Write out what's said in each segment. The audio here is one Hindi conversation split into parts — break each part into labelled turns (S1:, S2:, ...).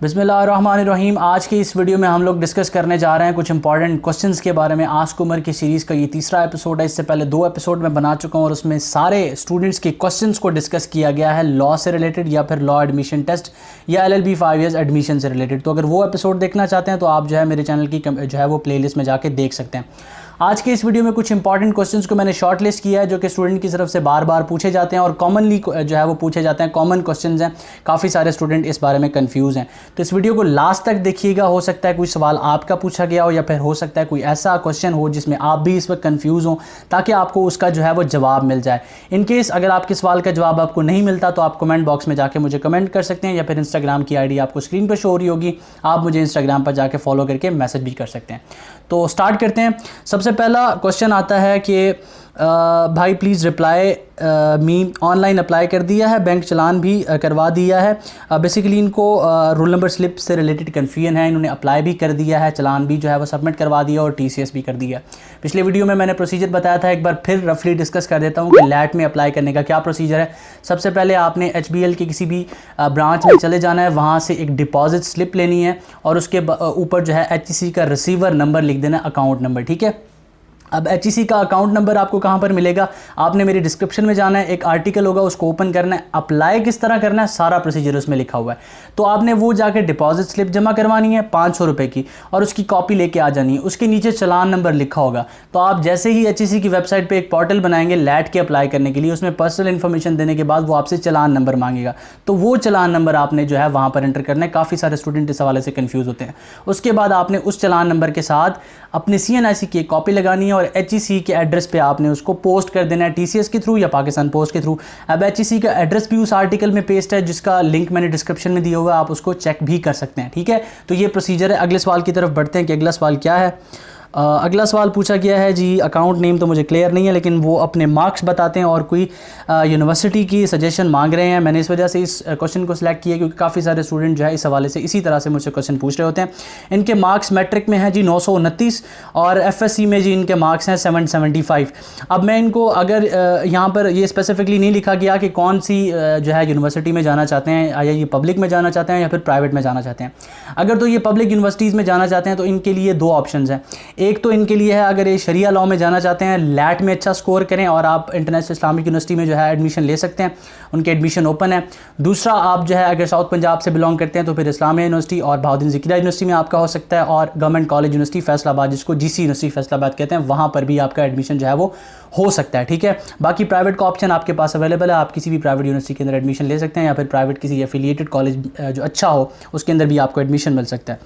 S1: बिस्मिल्लाहिर्रहमानिर्रहीम। आज की इस वीडियो में हम लोग डिस्कस करने जा रहे हैं कुछ इंपॉर्टेंट क्वेश्चंस के बारे में। आस्क उमर की सीरीज़ का ये तीसरा एपिसोड है। इससे पहले 2 एपिसोड में बना चुका हूँ और उसमें सारे स्टूडेंट्स के क्वेश्चंस को डिस्कस किया गया है, लॉ से रिलेटेड या फिर लॉ एडमिशन टेस्ट या LLB 5 ईयर्स एडमिशन से रिलेटेड। तो अगर वो एपिसोड देखना चाहते हैं तो आप जो है मेरे चैनल की जो है वो प्लेलिस्ट में जाके देख सकते हैं। आज के इस वीडियो में कुछ इंपॉर्टेंट क्वेश्चंस को मैंने शॉर्ट लिस्ट किया है जो कि स्टूडेंट की तरफ से बार बार पूछे जाते हैं और कॉमनली जो है वो पूछे जाते हैं, कॉमन क्वेश्चंस हैं। काफ़ी सारे स्टूडेंट इस बारे में कंफ्यूज हैं, तो इस वीडियो को लास्ट तक देखिएगा। हो सकता है कोई सवाल आपका पूछा गया हो या फिर हो सकता है कोई ऐसा क्वेश्चन हो जिसमें आप भी इस वक्त कंफ्यूज हो, ताकि आपको उसका जो है वो जवाब मिल जाए। इन केस अगर आपके सवाल का जवाब आपको नहीं मिलता तो आप कमेंट बॉक्स में जाके मुझे कमेंट कर सकते हैं या फिर इंस्टाग्राम की ID आपको स्क्रीन पर शो हो रही होगी, आप मुझे इंस्टाग्राम पर जाके फॉलो करके मैसेज भी कर सकते हैं। तो स्टार्ट करते हैं। सबसे पहला क्वेश्चन आता है कि भाई please reply me, online apply कर दिया है, बैंक चलान भी करवा दिया है। बेसिकली इनको रोल नंबर स्लिप से रिलेटेड कन्फ्यूजन है। इन्होंने अप्लाई भी कर दिया है, चलान भी जो है वो सबमिट करवा दिया और TCS भी कर दिया। पिछले वीडियो में मैंने प्रोसीजर बताया था, एक बार फिर रफली डिस्कस कर देता हूँ कि लैट में अप्लाई करने का क्या प्रोसीजर है। सबसे पहले आपने HBL के किसी भी ब्रांच में चले जाना है, वहाँ से एक डिपॉजिट स्लिप लेनी है और उसके ऊपर जो है HEC का रिसीवर नंबर लिख देना, अकाउंट नंबर, ठीक है। अब HEC का अकाउंट नंबर आपको कहाँ पर मिलेगा? आपने मेरी डिस्क्रिप्शन में जाना है, एक आर्टिकल होगा उसको ओपन करना है, अप्लाई किस तरह करना है सारा प्रोसीजर उसमें लिखा हुआ है। तो आपने वो जाके डिपॉजिट स्लिप जमा करवानी है 500 रुपये की और उसकी कॉपी लेके आ जानी है। उसके नीचे चलान नंबर लिखा होगा। तो आप जैसे ही HEC की वेबसाइट पर एक पोर्टल बनाएंगे लैट के अप्लाई करने के लिए, उसमें पर्सनल इन्फॉर्मेशन देने के बाद वो आपसे चलान नंबर मांगेगा। तो वो चलान नंबर आपने जो है वहाँ पर एंटर करना है। काफ़ी सारे स्टूडेंट इस हवाले से कन्फ्यूज़ होते हैं। उसके बाद आपने उस चलान नंबर के साथ अपने CNIC की एक कॉपी लगानी है और HEC के एड्रेस पे आपने उसको पोस्ट कर देना है, TCS के थ्रू या पाकिस्तान पोस्ट के थ्रू। अब HEC का एड्रेस भी उस आर्टिकल में पेस्ट है जिसका लिंक मैंने डिस्क्रिप्शन में दिया हुआ है, आप उसको चेक भी कर सकते हैं, ठीक है। तो ये प्रोसीजर है। अगले सवाल की तरफ बढ़ते हैं कि अगला सवाल क्या है। अगला सवाल पूछा गया है जी, अकाउंट नेम तो मुझे क्लियर नहीं है लेकिन वो अपने मार्क्स बताते हैं और कोई यूनिवर्सिटी की सजेशन मांग रहे हैं। मैंने इस वजह से इस क्वेश्चन को सिलेक्ट किया क्योंकि काफ़ी सारे स्टूडेंट जो है इस हवाले से इसी तरह से मुझसे क्वेश्चन पूछ रहे होते हैं। इनके मार्क्स मैट्रिक में हैं जी 929 और FSC में जी इनके मार्क्स हैं 775। अब मैं इनको अगर यहाँ पर ये स्पेसिफिकली नहीं लिखा गया कि कौन सी जो है यूनिवर्सिटी में जाना चाहते हैं, या ये पब्लिक में जाना चाहते हैं या फिर प्राइवेट में जाना चाहते हैं। अगर तो ये पब्लिक यूनिवर्सिटीज़ में जाना चाहते हैं तो इनके लिए 2 ऑप्शन हैं। एक तो इनके लिए है, अगर ये शरिया लॉ में जाना चाहते हैं, लैट में अच्छा स्कोर करें और आप इंटरनेशनल इस्लामिक यूनिवर्सिटी में जो है एडमिशन ले सकते हैं, उनके एडमिशन ओपन है। दूसरा, आप जो है अगर साउथ पंजाब से बिलोंग करते हैं तो फिर इस्लामिया यूनिवर्सिटी और बहाउद्दीन ज़िक्रिया यूनिवर्सिटी में आपका हो सकता है, और गवर्नमेंट कॉलेज यूनिवर्सिटी फैसलाबाद, जिसको GC यूनिवर्सिटी फैसलाबाद कहते हैं, वहाँ पर भी आपका एडमिशन जो है वो हो सकता है, ठीक है। बाकी प्राइवेट का ऑप्शन आपके पास अवेलेबल है, आप किसी भी प्राइवेट यूनिवर्सिटी के अंदर एडमिशन ले सकते हैं या फिर प्राइवेट किसी एफिलिएटेड कॉलेज जो अच्छा हो उसके अंदर भी आपको एडमिशन मिल सकता है।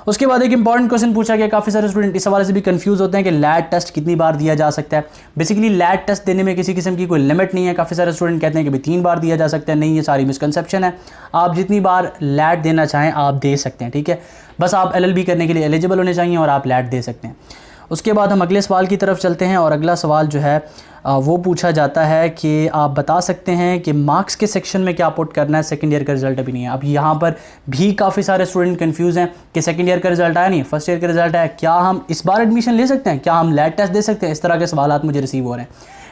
S1: उसके बाद एक इंपॉर्टेंट क्वेश्चन पूछा गया, काफ़ी सारे स्टूडेंट इस हवाले से भी कंफ्यूज होते हैं कि लैट टेस्ट कितनी बार दिया जा सकता है। बेसिकली लैट टेस्ट देने में किसी किस्म की कोई लिमिट नहीं है। काफ़ी सारे स्टूडेंट कहते हैं कि भाई 3 बार दिया जा सकता है। नहीं, ये सारी मिसकंसेप्शन है। आप जितनी बार लैट देना चाहें आप दे सकते हैं, ठीक है। बस आप LLB करने के लिए एलिजिबल होने चाहिए और आप लैट दे सकते हैं। उसके बाद हम अगले सवाल की तरफ चलते हैं और अगला सवाल जो है वो पूछा जाता है कि आप बता सकते हैं कि मार्क्स के सेक्शन में क्या पुट करना है, सेकंड ईयर का रिजल्ट अभी नहीं है। अब यहाँ पर भी काफ़ी सारे स्टूडेंट कंफ्यूज हैं कि सेकंड ईयर का रिजल्ट आया नहीं, फर्स्ट ईयर का रिजल्ट आया, क्या हम इस बार एडमिशन ले सकते हैं, क्या हम लैट टेस्ट दे सकते हैं? इस तरह के सवाल मुझे रिसीव हो रहे हैं।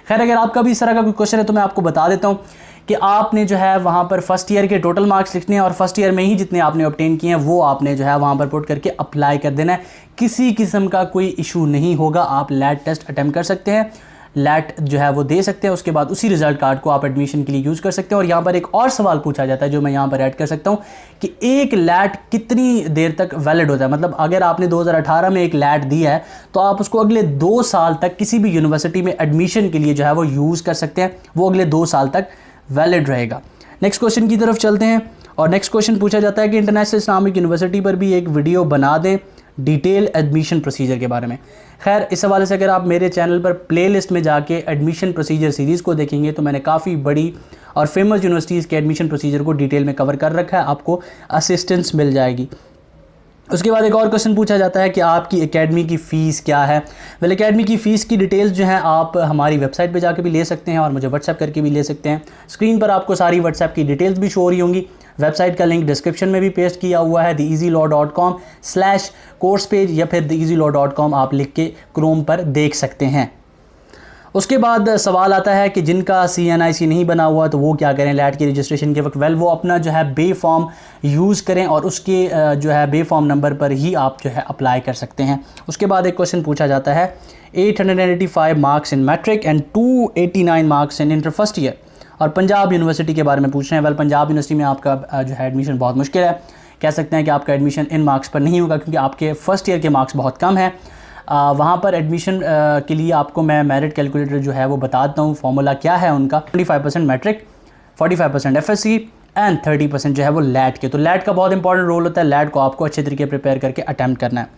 S1: खैर, अगर आपका भी इस तरह का कोई क्वेश्चन है तो मैं आपको बता देता हूँ कि आपने जो है वहाँ पर फर्स्ट ईयर के टोटल मार्क्स लिखने हैं और फर्स्ट ईयर में ही जितने आपने ऑब्टेन किए हैं वो आपने जो है वहाँ पर पुट करके अप्लाई कर देना है। किसी किस्म का कोई इशू नहीं होगा, आप लैट टेस्ट अटैम्प्ट कर सकते हैं, लैट जो है वो दे सकते हैं। उसके बाद उसी रिजल्ट कार्ड को आप एडमिशन के लिए यूज़ कर सकते हैं। और यहाँ पर एक और सवाल पूछा जाता है जो मैं यहाँ पर ऐड कर सकता हूँ कि एक लैट कितनी देर तक वैलिड होता है। मतलब अगर आपने 2018 में एक लैट दिया है तो आप उसको अगले 2 साल तक किसी भी यूनिवर्सिटी में एडमिशन के लिए जो है वो यूज़ कर सकते हैं, वो अगले 2 साल तक वैलिड रहेगा। नेक्स्ट क्वेश्चन की तरफ चलते हैं और नेक्स्ट क्वेश्चन पूछा जाता है कि इंटरनेशनल इस्लामिक यूनिवर्सिटी पर भी एक वीडियो बना दें डिटेल एडमिशन प्रोसीजर के बारे में। खैर, इस हवाले से अगर आप मेरे चैनल पर प्लेलिस्ट में जाके एडमिशन प्रोसीजर सीरीज़ को देखेंगे तो मैंने काफ़ी बड़ी और फेमस यूनिवर्सिटीज़ के एडमिशन प्रोसीजर को डिटेल में कवर कर रखा है, आपको असिस्टेंस मिल जाएगी। उसके बाद एक और क्वेश्चन पूछा जाता है कि आपकी एकेडमी की फ़ीस क्या है। वेल, एकेडमी की फ़ीस की डिटेल्स जो हैं आप हमारी वेबसाइट पे जाके भी ले सकते हैं और मुझे व्हाट्सएप करके भी ले सकते हैं। स्क्रीन पर आपको सारी व्हाट्सएप की डिटेल्स भी शो हो रही होंगी। वेबसाइट का लिंक डिस्क्रिप्शन में भी पेस्ट किया हुआ है, theeasylaw.com/course पेज या फिर theeasylaw.com आप लिख के क्रोम पर देख सकते हैं। उसके बाद सवाल आता है कि जिनका CNIC नहीं बना हुआ तो वो क्या करें लैट की रजिस्ट्रेशन के वक्त। वेल, वो अपना जो है बे फॉर्म यूज़ करें और उसके जो है बे फॉर्म नंबर पर ही आप जो है अप्लाई कर सकते हैं। उसके बाद एक क्वेश्चन पूछा जाता है 885 marks in matric and 289 marks in inter first year, और पंजाब यूनिवर्सिटी के बारे में पूछ रहे हैं। वेल, पंजाब यूनिवर्सिटी में आपका जो है एडमिशन बहुत मुश्किल है, कह सकते हैं कि आपका एडमिशन इन मार्क्स पर नहीं होगा क्योंकि आपके फर्स्ट ईयर के मार्क्स बहुत कम हैं। वहाँ पर एडमिशन के लिए आपको मैं मेरिट कैलकुलेटर जो है वो बताता हूँ, फॉर्मूला क्या है उनका। 25% मैट्रिक, 45% FSC एंड 30% जो है वो लैट के। तो लैट का बहुत इंपॉर्टेंट रोल होता है, लैट को आपको अच्छे तरीके प्रिपेयर करके अटैम्प्ट करना है।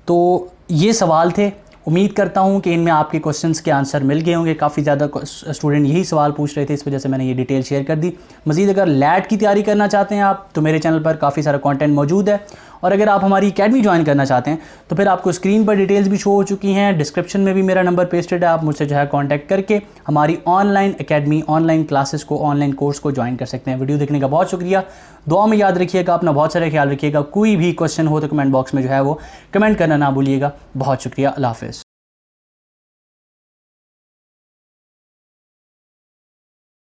S1: तो ये सवाल थे, उम्मीद करता हूँ कि इनमें आपके क्वेश्चंस के आंसर मिल गए होंगे। काफ़ी ज़्यादा स्टूडेंट यही सवाल पूछ रहे थे, इस वजह से मैंने ये डिटेल शेयर कर दी। मज़ीद अगर लैट की तैयारी करना चाहते हैं आप तो मेरे चैनल पर काफ़ी सारा कंटेंट मौजूद है, और अगर आप हमारी अकेडमी ज्वाइन करना चाहते हैं तो फिर आपको स्क्रीन पर डिटेल्स भी शो हो चुकी हैं, डिस्क्रिप्शन में भी मेरा नंबर पेस्टेड है। आप मुझसे जो है कॉन्टैक्ट करके हमारी ऑनलाइन अकेडमी, ऑनलाइन क्लासेस को, ऑनलाइन कोर्स को ज्वाइन कर सकते हैं। वीडियो देखने का बहुत शुक्रिया, दुआ में याद रखिएगा, अपना बहुत सारा ख्याल रखिएगा। कोई भी क्वेश्चन हो तो कमेंट बॉक्स में जो है वो कमेंट करना ना भूलिएगा। बहुत शुक्रिया, अल्लाह हाफ़िज़।